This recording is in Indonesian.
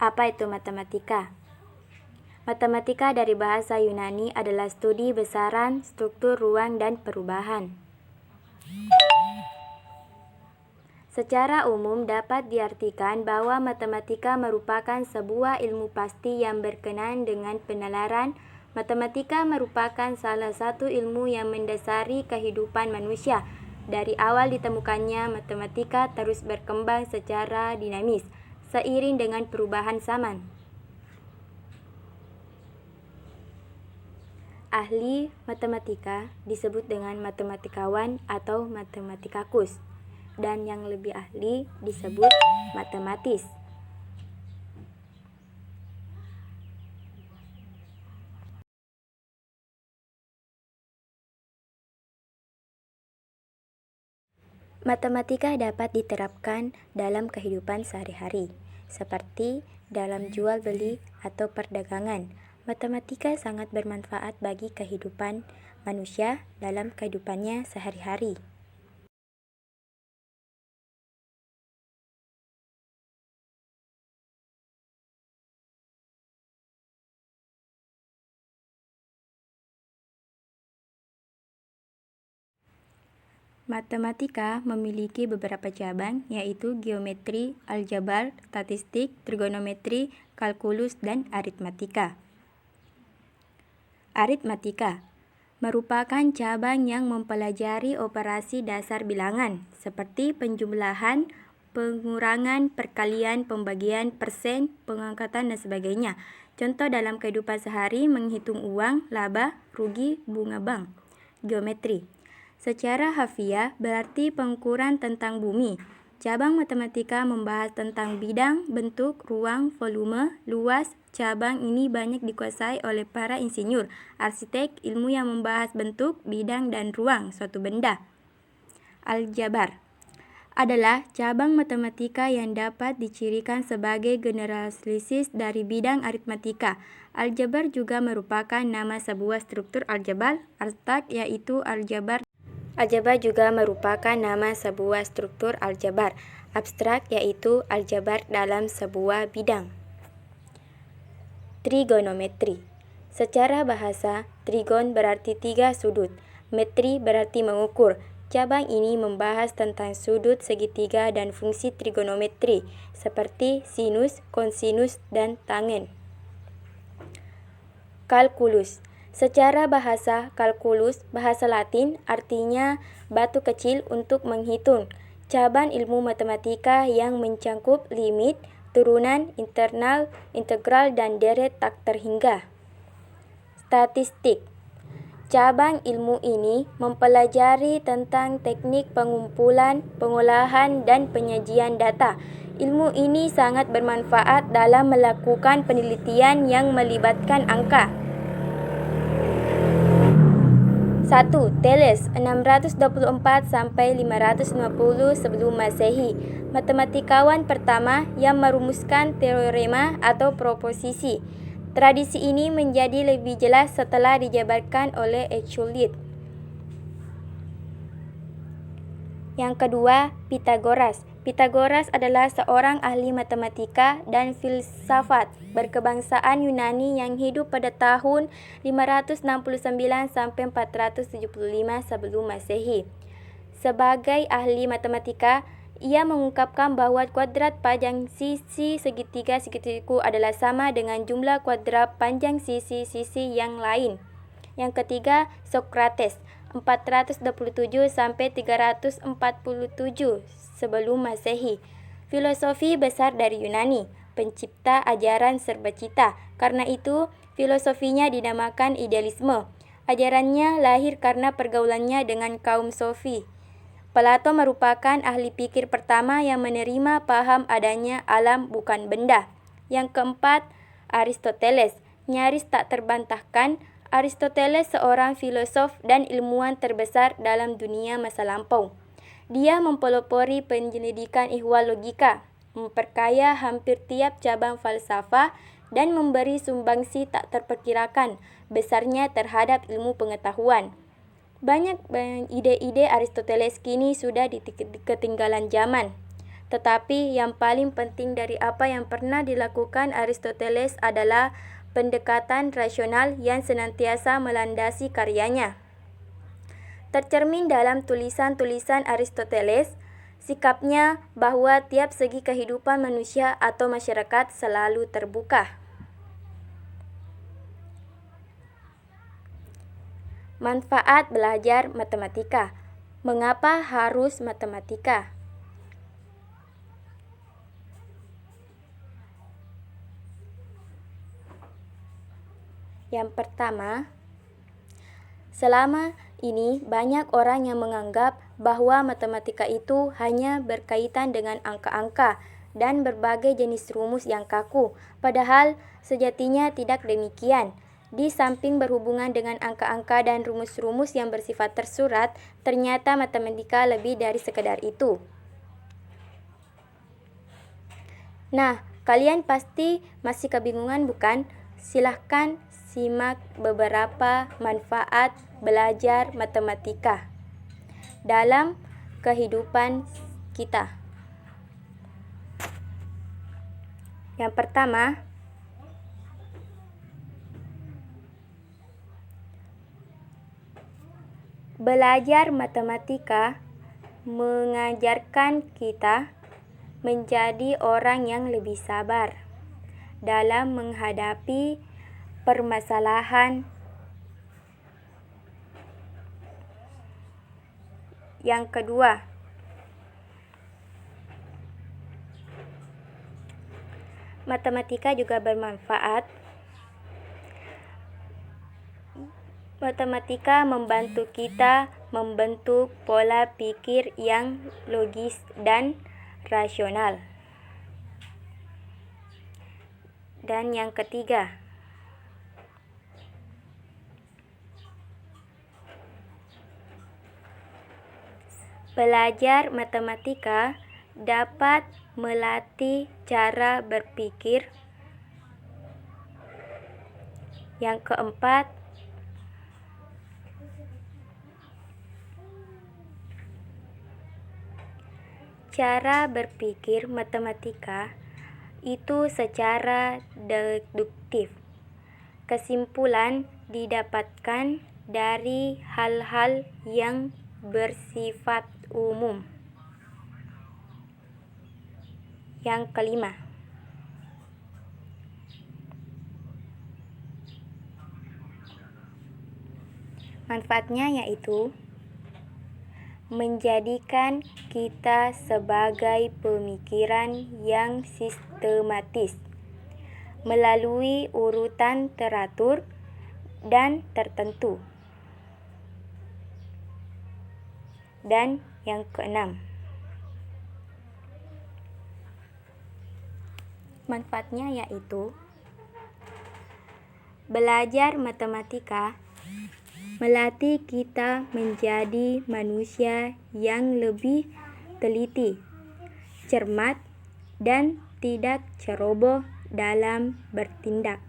Apa itu matematika? Matematika dari bahasa Yunani adalah studi besaran, struktur ruang, dan perubahan. Secara umum dapat diartikan bahwa matematika merupakan sebuah ilmu pasti yang berkenaan dengan penalaran. Matematika merupakan salah satu ilmu yang mendasari kehidupan manusia. Dari awal ditemukannya, matematika terus berkembang secara dinamis, seiring dengan perubahan zaman. Ahli matematika disebut dengan matematikawan atau matematikakus, dan yang lebih ahli disebut matematis. Matematika dapat diterapkan dalam kehidupan sehari-hari, seperti dalam jual beli atau perdagangan. Matematika sangat bermanfaat bagi kehidupan manusia dalam kehidupannya sehari-hari. Matematika memiliki beberapa cabang, yaitu geometri, aljabar, statistik, trigonometri, kalkulus, dan aritmatika. Aritmatika merupakan cabang yang mempelajari operasi dasar bilangan, seperti penjumlahan, pengurangan, perkalian, pembagian, persen, pengangkatan, dan sebagainya. Contoh dalam kehidupan sehari menghitung uang, laba, rugi, bunga bank. Geometri secara harfiah berarti pengukuran tentang bumi. Cabang matematika membahas tentang bidang, bentuk, ruang, volume, luas. Cabang ini banyak dikuasai oleh para insinyur, arsitek, ilmu yang membahas bentuk, bidang, dan ruang suatu benda. Aljabar adalah cabang matematika yang dapat dicirikan sebagai generalisis dari bidang aritmatika. Aljabar juga merupakan nama sebuah struktur aljabar, abstrak yaitu aljabar. Aljabar juga merupakan nama sebuah struktur aljabar, abstrak yaitu aljabar dalam sebuah bidang. Trigonometri secara bahasa, trigon berarti 3 sudut, metri berarti mengukur. Cabang ini membahas tentang sudut segitiga dan fungsi trigonometri, seperti sinus, kosinus, dan tangen. Kalkulus secara bahasa, kalkulus, bahasa Latin, artinya batu kecil untuk menghitung. Cabang ilmu matematika yang mencakup limit, turunan, internal, integral, dan deret tak terhingga. Statistik cabang ilmu ini mempelajari tentang teknik pengumpulan, pengolahan, dan penyajian data. Ilmu ini sangat bermanfaat dalam melakukan penelitian yang melibatkan angka. 1. Thales 624 sampai 550 sebelum Masehi, matematikawan pertama yang merumuskan teorema atau proposisi. Tradisi ini menjadi lebih jelas setelah dijabarkan oleh Euclid. Yang kedua, Pythagoras. Pythagoras adalah seorang ahli matematika dan filsafat berkebangsaan Yunani yang hidup pada tahun 569 sampai 475 sebelum Masehi. Sebagai ahli matematika, ia mengungkapkan bahwa kuadrat panjang sisi segitiga-segitiga adalah sama dengan jumlah kuadrat panjang sisi-sisi yang lain. Yang ketiga, Socrates 427 sampai 347 sebelum Masehi. Filosofi besar dari Yunani, pencipta ajaran serbacita. Karena itu, filosofinya dinamakan idealisme. Ajarannya lahir karena pergaulannya dengan kaum Sofi. Plato merupakan ahli pikir pertama yang menerima paham adanya alam bukan benda. Yang keempat, Aristoteles, nyaris tak terbantahkan. Aristoteles seorang filosof dan ilmuwan terbesar dalam dunia masa lampau. Dia mempelopori penyelidikan ihwal logika, memperkaya hampir tiap cabang falsafah, dan memberi sumbangsi tak terperkirakan besarnya terhadap ilmu pengetahuan. Banyak ide-ide Aristoteles kini sudah ketinggalan zaman. Tetapi yang paling penting dari apa yang pernah dilakukan Aristoteles adalah pendekatan rasional yang senantiasa melandasi karyanya. Tercermin dalam tulisan-tulisan Aristoteles, sikapnya bahwa tiap segi kehidupan manusia atau masyarakat selalu terbuka. Manfaat belajar matematika. Mengapa harus matematika? Yang pertama, selama ini banyak orang yang menganggap bahwa matematika itu hanya berkaitan dengan angka-angka dan berbagai jenis rumus yang kaku, padahal sejatinya tidak demikian. Di samping berhubungan dengan angka-angka dan rumus-rumus yang bersifat tersurat, ternyata matematika lebih dari sekedar itu. Nah, kalian pasti masih kebingungan, bukan? Silahkan simak beberapa manfaat belajar matematika dalam kehidupan kita. Yang pertama, belajar matematika mengajarkan kita menjadi orang yang lebih sabar dalam menghadapi permasalahan. Yang kedua, matematika juga bermanfaat. Matematika membantu kita membentuk pola pikir yang logis dan rasional. Dan yang ketiga, belajar matematika dapat melatih cara berpikir. Yang keempat, cara berpikir matematika itu secara deduktif. Kesimpulan didapatkan dari hal-hal yang bersifat umum. Yang kelima, manfaatnya yaitu menjadikan kita sebagai pemikiran yang sistematis melalui urutan teratur dan tertentu. Dan yang keenam, manfaatnya yaitu belajar matematika melatih kita menjadi manusia yang lebih teliti, cermat, dan tidak ceroboh dalam bertindak.